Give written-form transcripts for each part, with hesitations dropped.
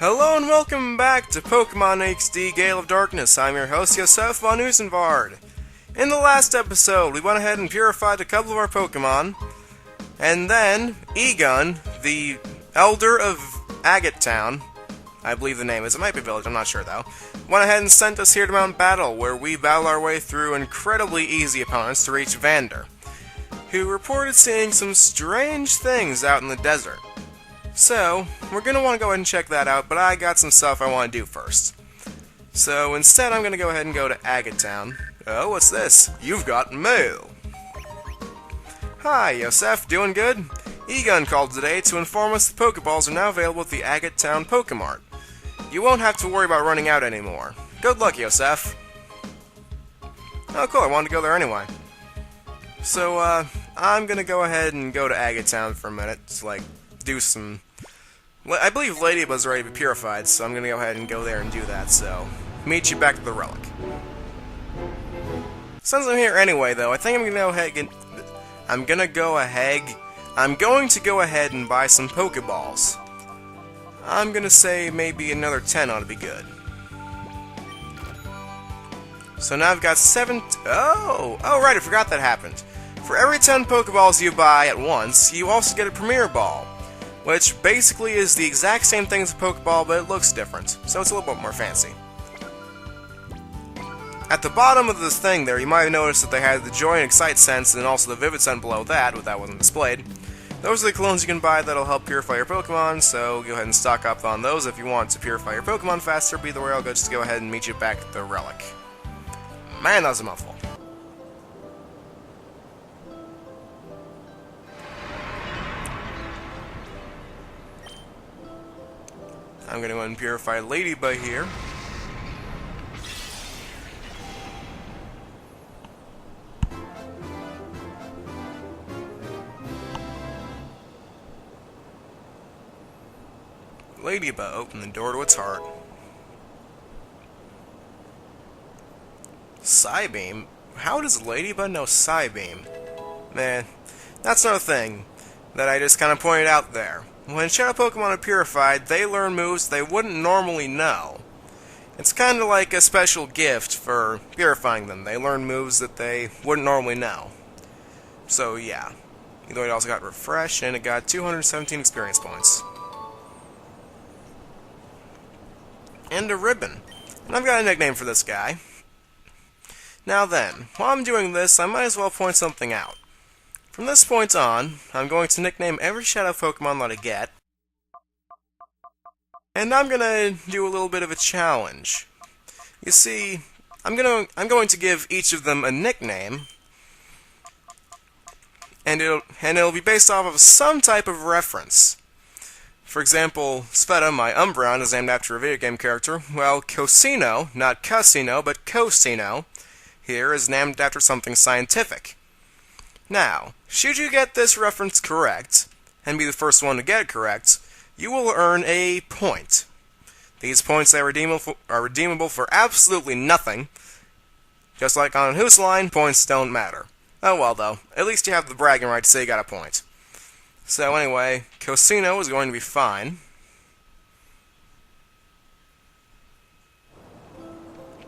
Hello and welcome back to Pokemon XD Gale of Darkness. I'm your host, Yosef von Usenvard. In the last episode, we went ahead and purified a couple of our Pokemon, and then Egon, the Elder of Agate Town, I believe the name is, it might be Village, I'm not sure though, went ahead and sent us here to Mount Battle, where we battle our way through incredibly easy opponents to reach Vander, who reported seeing some strange things out in the desert. So, we're going to want to go ahead and check that out, but I got some stuff I want to do first. So, instead I'm going to go ahead and go to Agate Town. Oh, what's this? You've got mail! Hi, Yosef, doing good? Egon called today to inform us the Pokeballs are now available at the Agate Town Pokemart. You won't have to worry about running out anymore. Good luck, Yosef. Oh, cool, I wanted to go there anyway. So, I'm going to go ahead and go to Agate Town for a minute to, do some... I believe Ladybuzz ready to be purified, so I'm gonna go ahead and go there and do that, so... Meet you back at the Relic. Since I'm here anyway, though, I think I'm going to go ahead and buy some Pokeballs. I'm gonna say maybe another 10 ought to be good. So now I've got 7... Oh, right, I forgot that happened. For every 10 Pokeballs you buy at once, you also get a Premier Ball, which basically is the exact same thing as a Pokeball, but it looks different, so it's a little bit more fancy. At the bottom of this thing there, you might have noticed that they had the Joy and Excite scents, and also the Vivid scent below that, but that wasn't displayed. Those are the clones you can buy that'll help purify your Pokemon, so go ahead and stock up on those if you want to purify your Pokemon faster, but either way I'll just go ahead and meet you back at the Relic. Man, that was a mouthful. I'm going to go ahead and purify Ladybug here. Ladybug opened the door to its heart. Psybeam? How does Ladybug know Psybeam? Man, that's another thing that I just kind of pointed out there. When Shadow Pokemon are purified, they learn moves they wouldn't normally know. It's kind of like a special gift for purifying them. They learn moves that they wouldn't normally know. So yeah. Either way, it also got refreshed, and it got 217 experience points. And a ribbon. And I've got a nickname for this guy. Now then, while I'm doing this, I might as well point something out. From this point on, I'm going to nickname every Shadow Pokemon that I get, and I'm gonna do a little bit of a challenge. You see, I'm going to give each of them a nickname, and it'll be based off of some type of reference. For example, Sveta, my Umbreon, is named after a video game character, while Cosino, not Casino, but Cosino, here is named after something scientific. Now, should you get this reference correct, and be the first one to get it correct, you will earn a point. These points are redeemable for absolutely nothing. Just like on Who's Line, points don't matter. Oh well though, at least you have the bragging right to say you got a point. So anyway, Cosino is going to be fine.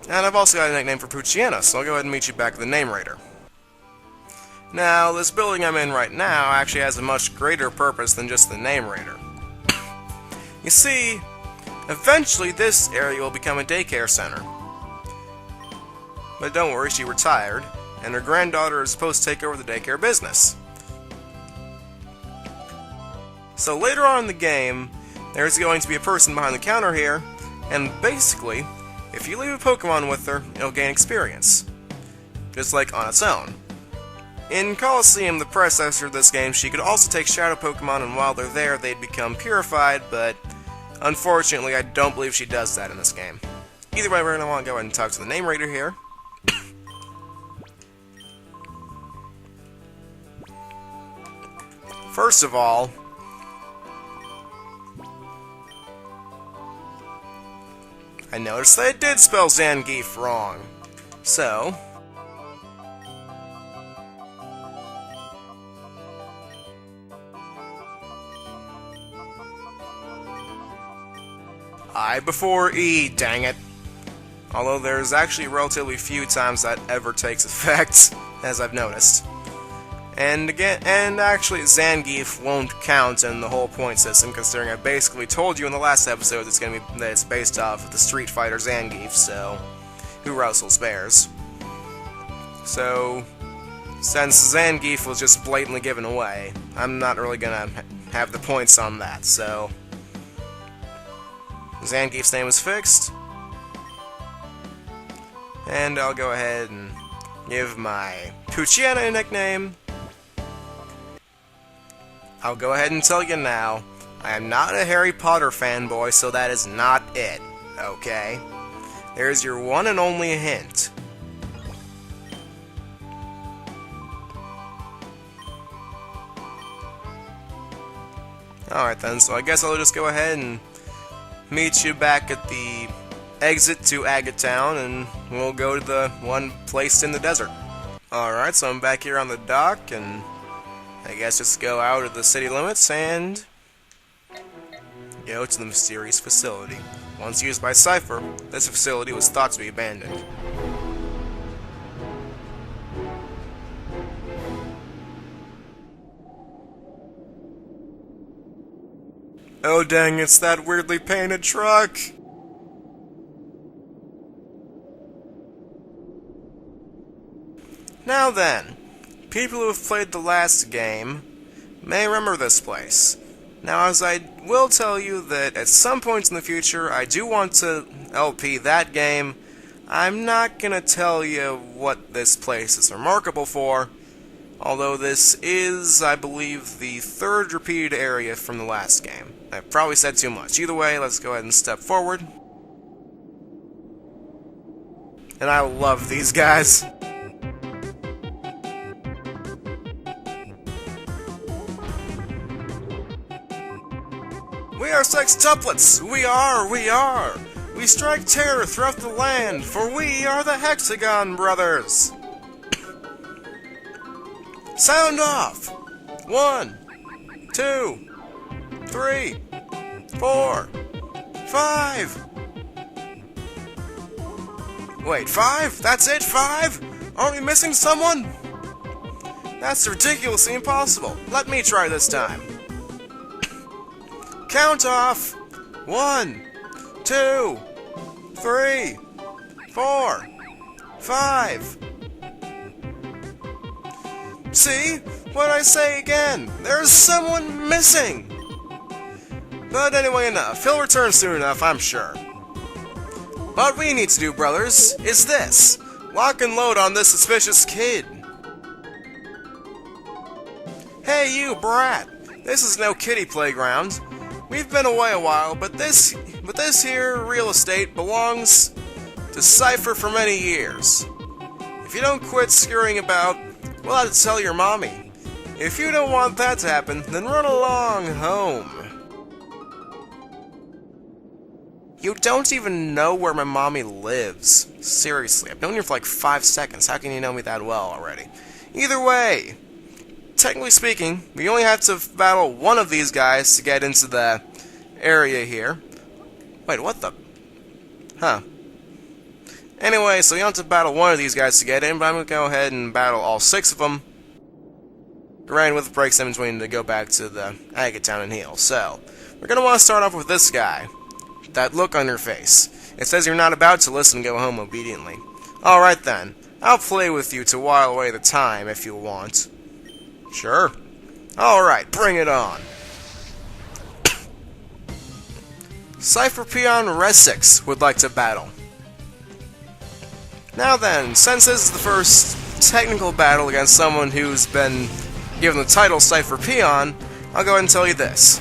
And I've also got a nickname for Poochyena, so I'll go ahead and meet you back at the Name Raider. Now, this building I'm in right now actually has a much greater purpose than just the Name Raider. You see, eventually this area will become a daycare center. But don't worry, she retired, and her granddaughter is supposed to take over the daycare business. So later on in the game, there's going to be a person behind the counter here, and basically, if you leave a Pokemon with her, it'll gain experience. Just like on its own. In Colosseum, the predecessor of this game, she could also take Shadow Pokemon, and while they're there, they'd become purified, but unfortunately, I don't believe she does that in this game. Either way, we're going to want to go ahead and talk to the Name Raider here. First of all, I noticed they did spell Zangief wrong. So, I before E, dang it. Although there's actually relatively few times that ever takes effect, as I've noticed. And actually Zangief won't count in the whole point system, considering I basically told you in the last episode that it's based off of the Street Fighter Zangief, so who wrestles bears. So, since Zangief was just blatantly given away, I'm not really gonna have the points on that, so Zangief's name is fixed. And I'll go ahead and give my Poochyena a nickname. I'll go ahead and tell you now, I am not a Harry Potter fanboy, so that is not it, okay? There's your one and only hint. Alright then, so I guess I'll just go ahead and meet you back at the exit to Agate Town, and we'll go to the one placed in the desert. Alright, so I'm back here on the dock, and I guess just go out of the city limits and go to the mysterious facility. Once used by Cypher, this facility was thought to be abandoned. Oh dang, it's that weirdly painted truck! Now then, people who have played the last game may remember this place. Now, as I will tell you that at some point in the future, I do want to LP that game, I'm not gonna tell you what this place is remarkable for, although this is, I believe, the third repeated area from the last game. I probably said too much. Either way, let's go ahead and step forward. And I love these guys. We are sextuplets! We are! We strike terror throughout the land, for we are the Hexagon Brothers! Sound off! 1, 2, 3, 4, 5! Wait, 5? That's it? 5? Aren't we missing someone? That's ridiculously impossible. Let me try this time. Count off! 1, 2, 3, 4, 5. See? What'd I say again? There's someone missing! But anyway, enough. He'll return soon enough, I'm sure. What we need to do, brothers, is this. Lock and load on this suspicious kid. Hey, you brat! This is no kiddie playground. We've been away a while, but this here real estate belongs to Cypher for many years. If you don't quit scurrying about, we'll have to tell your mommy. If you don't want that to happen, then run along home. You don't even know where my mommy lives. Seriously, I've known you for like 5 seconds. How can you know me that well already? Either way, technically speaking, we only have to battle one of these guys to get into the area here. Wait, what the? Huh. Anyway, so you have to battle one of these guys to get in, but I'm going to go ahead and battle all 6 of them. Granted, with breaks in between to go back to the Agate Town and heal. So, we're going to want to start off with this guy. That look on your face. It says you're not about to listen and go home obediently. Alright then. I'll play with you to while away the time if you want. Sure. Alright, bring it on. Herpderpgon Resix would like to battle. Now then, since this is the first technical battle against someone who's been given the title Herpderpgon, I'll go ahead and tell you this.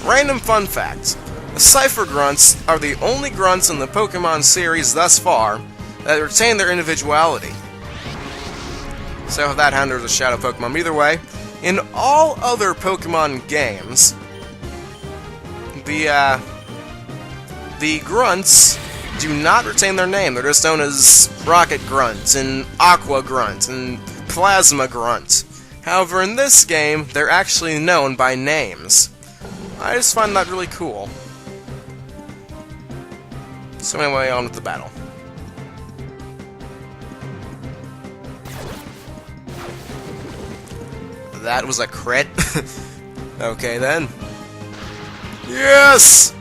Random fun fact. The Cypher Grunts are the only grunts in the Pokemon series thus far that retain their individuality. So if that Hounder's a Shadow Pokemon. Either way, in all other Pokemon games, the grunts do not retain their name. They're just known as Rocket Grunt and Aqua Grunt and Plasma Grunt. However, in this game, they're actually known by names. I just find that really cool. So anyway, on with the battle. That was a crit. Okay then. Yes!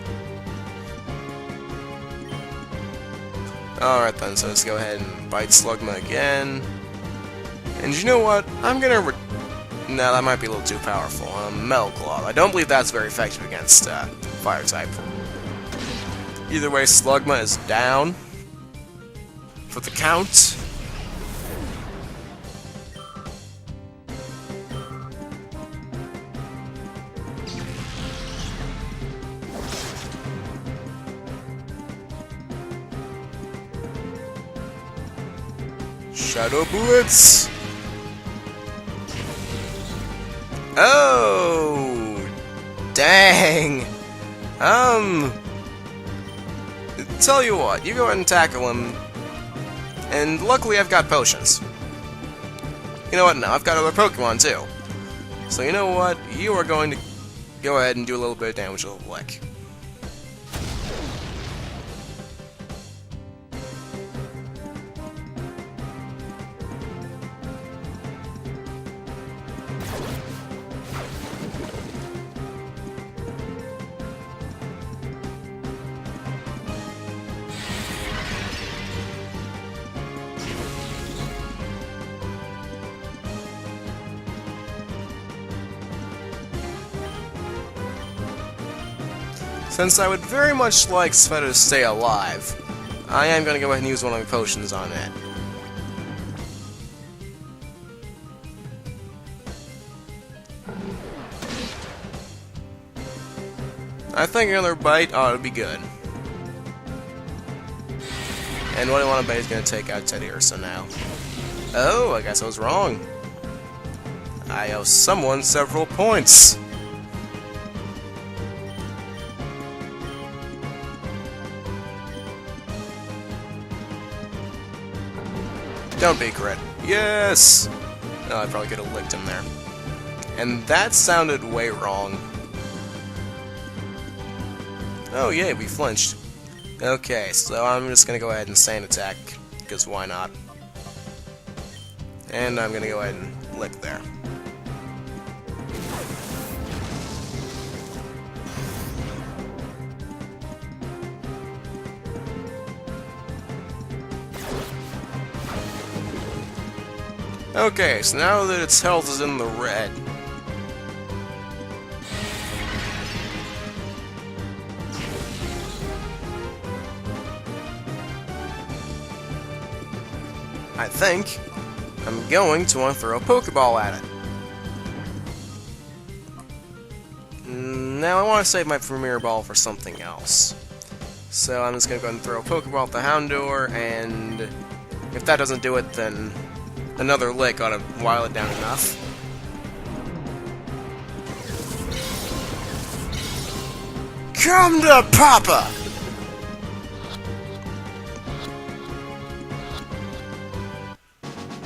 Alright then, so let's go ahead and bite Slugma again. And you know what? I'm gonna no, that might be a little too powerful. Metal Claw. I don't believe that's very effective against Fire type. Either way, Slugma is down for the count. Shadow Blitz! Oh! Dang! Tell you what, you go ahead and tackle him, and luckily I've got potions. You know what, no, I've got other Pokemon too. So you know what, you are going to go ahead and do a little bit of damage with a lick. Since I would very much like Sveta to stay alive, I am going to go ahead and use one of my potions on it. I think another bite ought to be good. And what I want to bet is going to take out Teddy Ursa now. Oh, I guess I was wrong. I owe someone several points. Don't be crit. Yes! Oh, I probably could have licked him there. And that sounded way wrong. Oh yay, we flinched. Okay, so I'm just gonna go ahead and Sand Attack, because why not? And I'm gonna go ahead and lick there. Okay, so now that its health is in the red, I think I'm going to want to throw a Pokeball at it. Now I want to save my Premier Ball for something else. So I'm just going to go ahead and throw a Pokeball at the Houndour, and if that doesn't do it, then another lick ought to while it down enough. Come to Papa!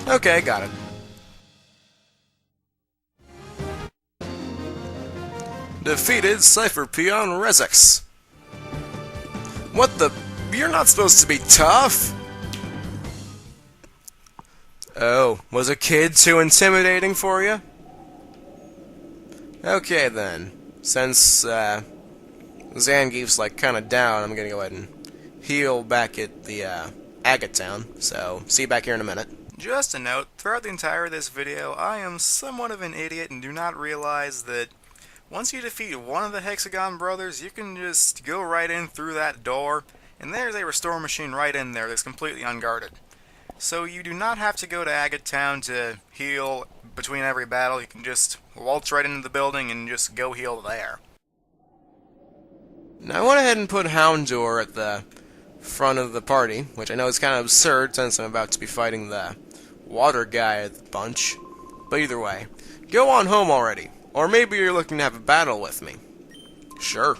Okay, got it. Defeated Herpderpgon Resix. What the? You're not supposed to be tough! Oh, was a kid too intimidating for you? Okay then. Since Zangief's like kinda down, I'm gonna go ahead and heal back at the Agate Town. So, see you back here in a minute. Just a note, throughout the entire of this video, I am somewhat of an idiot and do not realize that once you defeat one of the Hexagon brothers, you can just go right in through that door, and there's a restore machine right in there that's completely unguarded. So you do not have to go to Agate Town to heal between every battle. You can just waltz right into the building and just go heal there. Now I went ahead and put Houndour at the front of the party, which I know is kind of absurd since I'm about to be fighting the water guy of the bunch. But either way, go on home already. Or maybe you're looking to have a battle with me. Sure.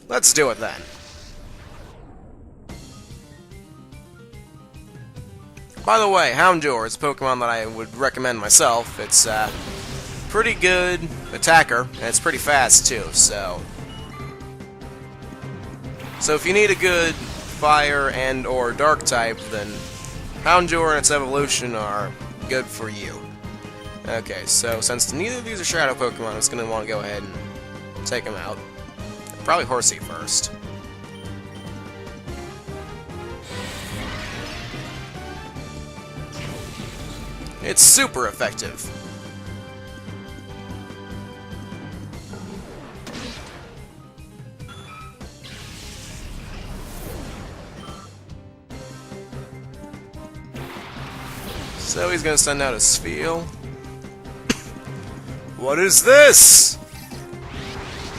Let's do it then. By the way, Houndour is a Pokemon that I would recommend myself. It's a pretty good attacker, and it's pretty fast too, so if you need a good fire and or dark type, then Houndour and its evolution are good for you. Okay, so since neither of these are Shadow Pokemon, I'm just going to want to go ahead and take them out. Probably Horsey first. It's super effective. So he's gonna send out a Spheal. What is this?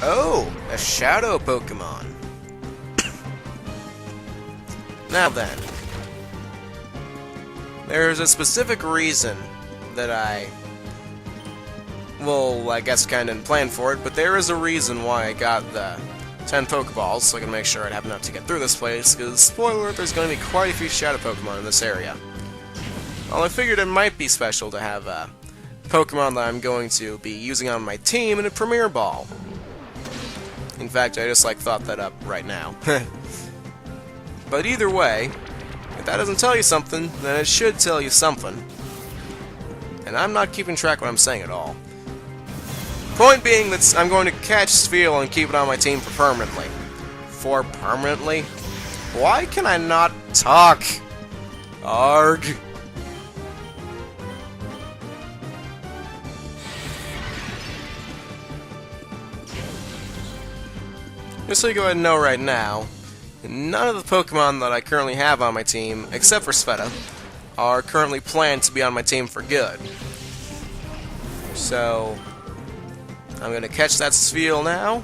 Oh, a Shadow Pokemon. Now then, there's a specific reason that I will, I guess, kind of plan for it, but there is a reason why I got the 10 Pokeballs, so I can make sure I have enough to get through this place, because, spoiler alert, there's going to be quite a few Shadow Pokemon in this area. Well, I figured it might be special to have a Pokemon that I'm going to be using on my team in a Premier Ball. In fact, I just, thought that up right now. But either way, if that doesn't tell you something, then it should tell you something. And I'm not keeping track of what I'm saying at all. Point being that I'm going to catch Spheal and keep it on my team for permanently. For permanently? Why can I not talk? Arg. Just so you go ahead and know right now, none of the Pokemon that I currently have on my team, except for Sveta, are currently planned to be on my team for good. So, I'm going to catch that Spheal now,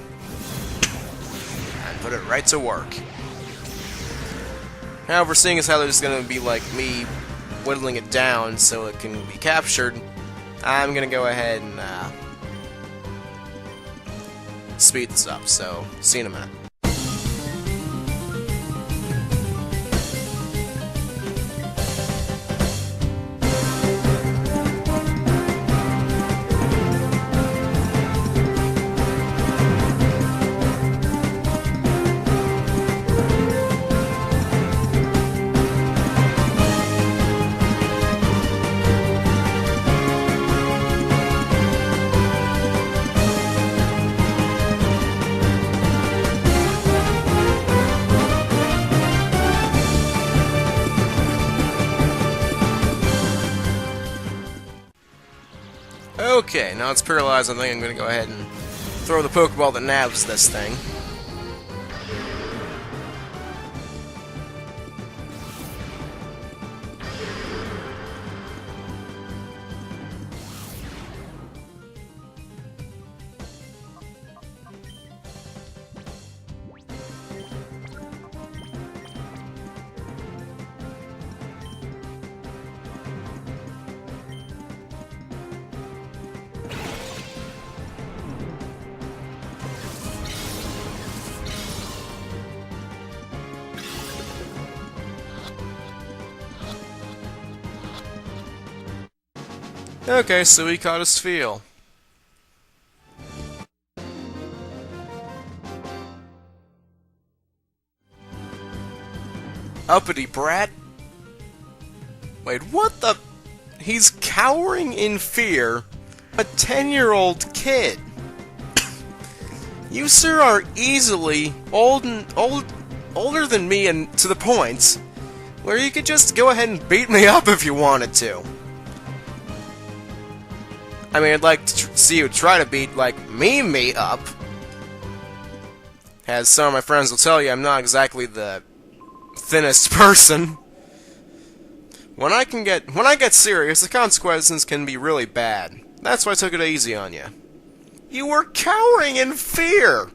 and put it right to work. However, seeing as how there's going to be, me whittling it down so it can be captured, I'm going to go ahead and, speed this up, so see you in a minute. Okay, now it's paralyzed. I think I'm going to go ahead and throw the Pokeball that nabs this thing. Okay, so we caught a Spheal. Uppity brat? Wait, what the? He's cowering in fear. A 10-year-old kid. You, sir, are easily older than me and to the point where you could just go ahead and beat me up if you wanted to. I mean, I'd like to see you try to beat, me up. As some of my friends will tell you, I'm not exactly the thinnest person. When I get serious, the consequences can be really bad. That's why I took it easy on you. You were cowering in fear!